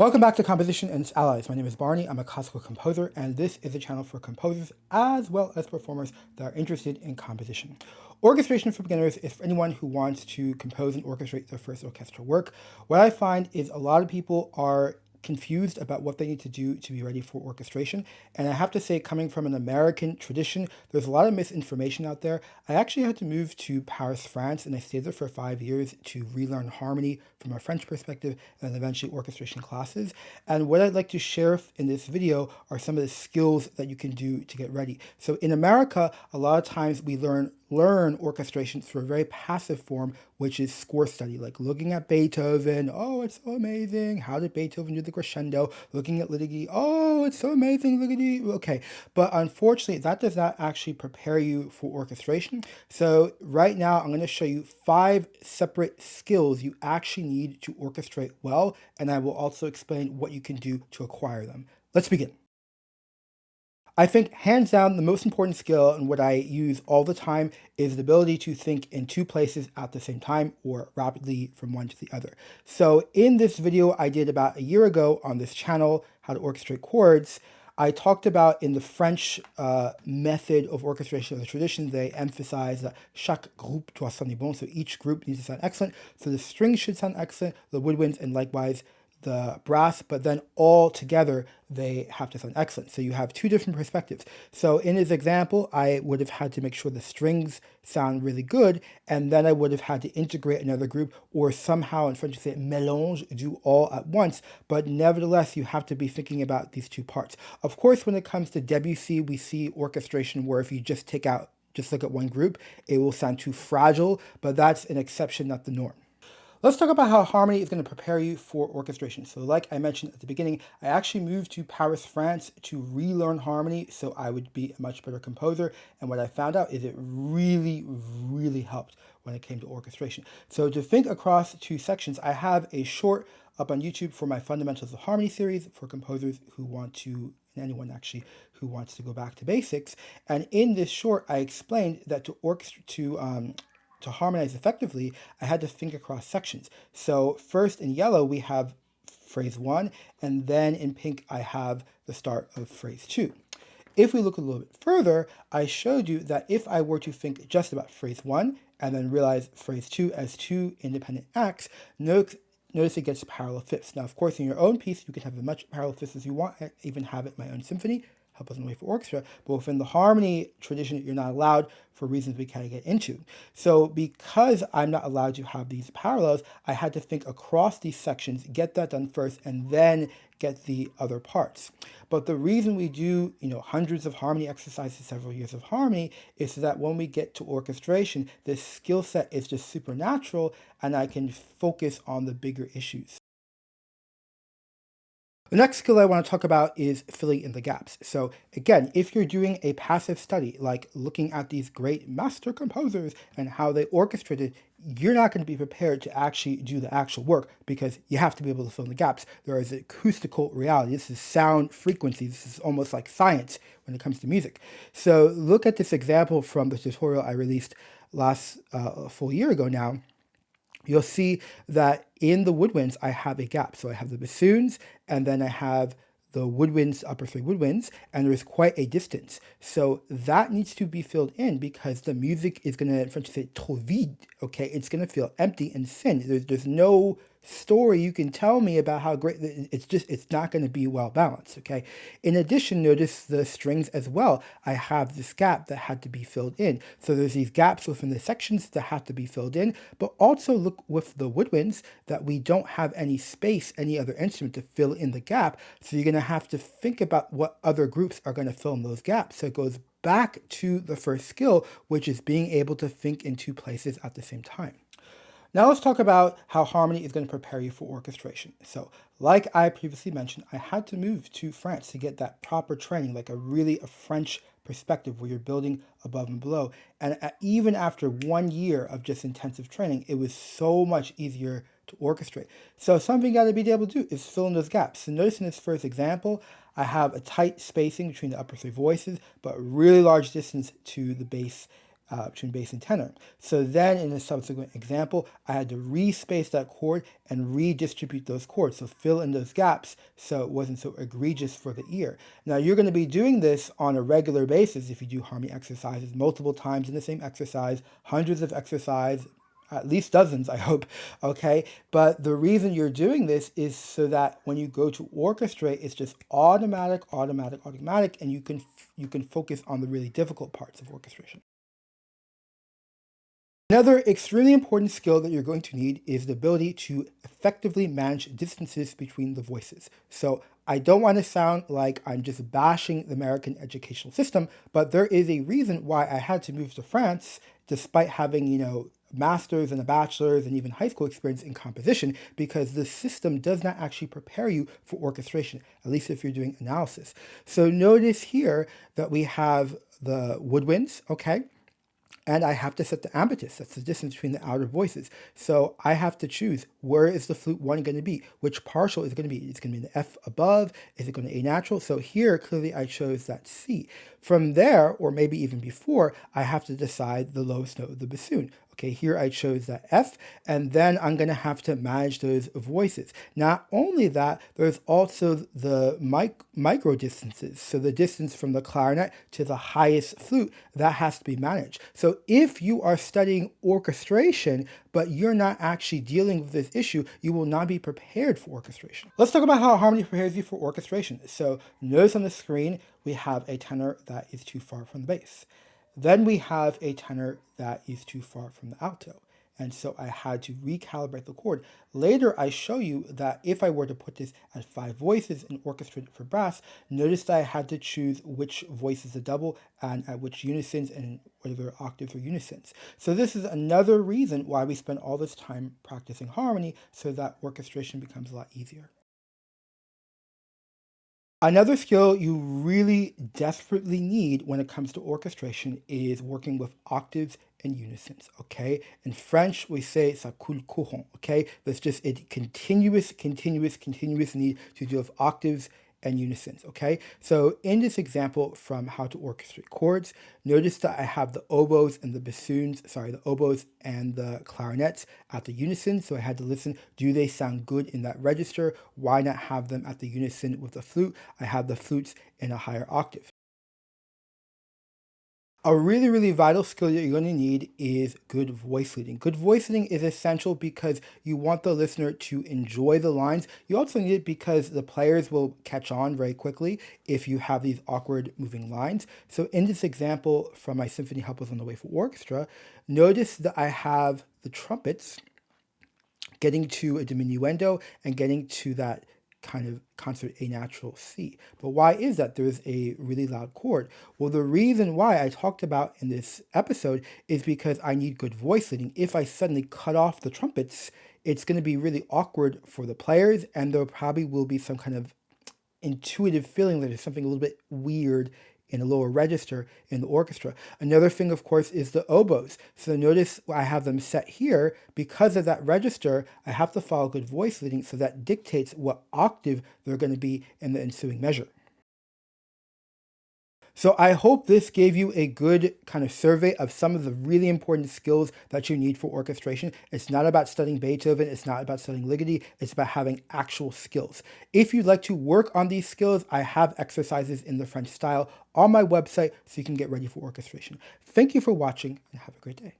Welcome back to Composition and its Allies. My name is Barney. I'm a classical composer, and this is a channel for composers as well as performers that are interested in composition. Orchestration for beginners is for anyone who wants to compose and orchestrate their first orchestral work. What I find is a lot of people are confused about what they need to do to be ready for orchestration. And I have to say, coming from an American tradition, there's a lot of misinformation out there. I actually had to move to Paris, France, and I stayed there for 5 years to relearn harmony from a French perspective and eventually orchestration classes. And what I'd like to share in this video are some of the skills that you can do to get ready. So in America, a lot of times we learn orchestration through a very passive form, which is score study, like looking at Beethoven. Oh, it's so amazing. How did Beethoven do the crescendo? Looking at liturgy. Oh, it's so amazing. Liturgy. Okay. But unfortunately, that does not actually prepare you for orchestration. So right now, I'm going to show you 5 separate skills you actually need to orchestrate well. And I will also explain what you can do to acquire them. Let's begin. I think hands down the most important skill and what I use all the time is the ability to think in 2 places at the same time or rapidly from one to the other. So in this video I did about a year ago on this channel, how to orchestrate chords, I talked about in the French method of orchestration of the tradition, they emphasize that chaque groupe doit sonner bon, so each group needs to sound excellent. So the strings should sound excellent, the woodwinds, and likewise the brass, but then all together they have to sound excellent. So you have 2 different perspectives. So in this example, I would have had to make sure the strings sound really good, and then I would have had to integrate another group, or somehow in French you say mélange, do all at once, but nevertheless you have to be thinking about these 2 parts. Of course, when it comes to Debussy, we see orchestration where if you just look at one group, it will sound too fragile, but that's an exception, not the norm. Let's talk about how harmony is going to prepare you for orchestration. So like I mentioned at the beginning, I actually moved to Paris, France to relearn harmony so I would be a much better composer. And what I found out is it really, really helped when it came to orchestration. So to think across 2 sections, I have a short up on YouTube for my Fundamentals of Harmony series for composers who want to, and anyone actually who wants to go back to basics. And in this short, I explained that to harmonize effectively, I had to think across sections. So first in yellow, we have phrase 1, and then in pink, I have the start of phrase 2. If we look a little bit further, I showed you that if I were to think just about phrase 1 and then realize phrase 2 as 2 independent acts, notice it gets parallel fifths. Now, of course, in your own piece, you can have as much parallel fifths as you want. I even have it in my own symphony. Help us in the way for orchestra, but within the harmony tradition, you're not allowed for reasons we can't get into. So because I'm not allowed to have these parallels, I had to think across these sections, get that done first, and then get the other parts. But the reason we do, hundreds of harmony exercises, several years of harmony, is so that when we get to orchestration, this skill set is just supernatural, and I can focus on the bigger issues. The next skill I want to talk about is filling in the gaps. So again, if you're doing a passive study, like looking at these great master composers and how they orchestrated, you're not going to be prepared to actually do the actual work because you have to be able to fill in the gaps. There is acoustical reality. This is sound frequency. This is almost like science when it comes to music. So look at this example from the tutorial I released last full year ago now. You'll see that in the woodwinds, I have a gap. So I have the bassoons, and then I have the woodwinds, upper 3 woodwinds, and there's quite a distance. So that needs to be filled in because the music is going to, in French, say trop vide, okay? It's going to feel empty and thin. There's no story you can tell me about how great, it's not going to be well balanced, okay? In addition, notice the strings as well. I have this gap that had to be filled in. So there's these gaps within the sections that have to be filled in, but also look with the woodwinds that we don't have any space, any other instrument to fill in the gap. So you're going to have to think about what other groups are going to fill in those gaps. So it goes back to the first skill, which is being able to think in 2 places at the same time. Now let's talk about how harmony is going to prepare you for orchestration. So like I previously mentioned, I had to move to France to get that proper training, like a French perspective where you're building above and below. And even after 1 year of just intensive training, it was so much easier to orchestrate. So something you got to be able to do is fill in those gaps. So notice in this first example, I have a tight spacing between the upper 3 voices, but really large distance to the bass between bass and tenor. So then in a subsequent example, I had to respace that chord and redistribute those chords, so fill in those gaps so it wasn't so egregious for the ear. Now you're going to be doing this on a regular basis if you do harmony exercises multiple times in the same exercise, hundreds of exercises, at least dozens, I hope, okay? But the reason you're doing this is so that when you go to orchestrate, it's just automatic, and you can focus on the really difficult parts of orchestration. Another extremely important skill that you're going to need is the ability to effectively manage distances between the voices. So I don't want to sound like I'm just bashing the American educational system, but there is a reason why I had to move to France despite having, master's and a bachelor's and even high school experience in composition, because the system does not actually prepare you for orchestration, at least if you're doing analysis. So notice here that we have the woodwinds, okay? And I have to set the ambitus, that's the distance between the outer voices. So I have to choose, where is the flute one going to be? Which partial is it going to be? It's going to be the F above, is it going to A natural? So here, clearly I chose that C. From there, or maybe even before, I have to decide the lowest note of the bassoon. Okay, here I chose that F, and then I'm going to have to manage those voices. Not only that, there's also the micro distances. So the distance from the clarinet to the highest flute, that has to be managed. So if you are studying orchestration, but you're not actually dealing with this issue, you will not be prepared for orchestration. Let's talk about how harmony prepares you for orchestration. So notice on the screen, we have a tenor that is too far from the bass. Then we have a tenor that is too far from the alto. And so I had to recalibrate the chord. Later, I show you that if I were to put this at 5 voices and orchestrate it for brass, notice that I had to choose which voice is a double and at which unisons and whether octaves or unisons. So this is another reason why we spend all this time practicing harmony, so that orchestration becomes a lot easier. Another skill you really desperately need when it comes to orchestration is working with octaves and unisons, okay? In French, we say ça coule courant, okay? That's just a continuous need to deal with octaves and unisons, okay? So in this example from how to orchestrate chords, notice that I have the oboes and the oboes and the clarinets at the unison. So I had to listen, do they sound good in that register? Why not have them at the unison with the flute? I have the flutes in a higher octave. A really, really vital skill that you're going to need is good voice leading. Good voice leading is essential because you want the listener to enjoy the lines. You also need it because the players will catch on very quickly if you have these awkward moving lines. So in this example from my Symphony Helpers on the Way for Orchestra, notice that I have the trumpets getting to a diminuendo and getting to that kind of concert A natural C. But why is that? There's a really loud chord. Well, the reason why I talked about in this episode is because I need good voice leading. If I suddenly cut off the trumpets, it's going to be really awkward for the players, and there probably will be some kind of intuitive feeling that there's something a little bit weird in a lower register in the orchestra. Another thing, of course, is the oboes. So notice I have them set here. Because of that register, I have to follow good voice leading, so that dictates what octave they're going to be in the ensuing measure. So I hope this gave you a good kind of survey of some of the really important skills that you need for orchestration. It's not about studying Beethoven, it's not about studying Ligeti, it's about having actual skills. If you'd like to work on these skills, I have exercises in the French style on my website so you can get ready for orchestration. Thank you for watching and have a great day.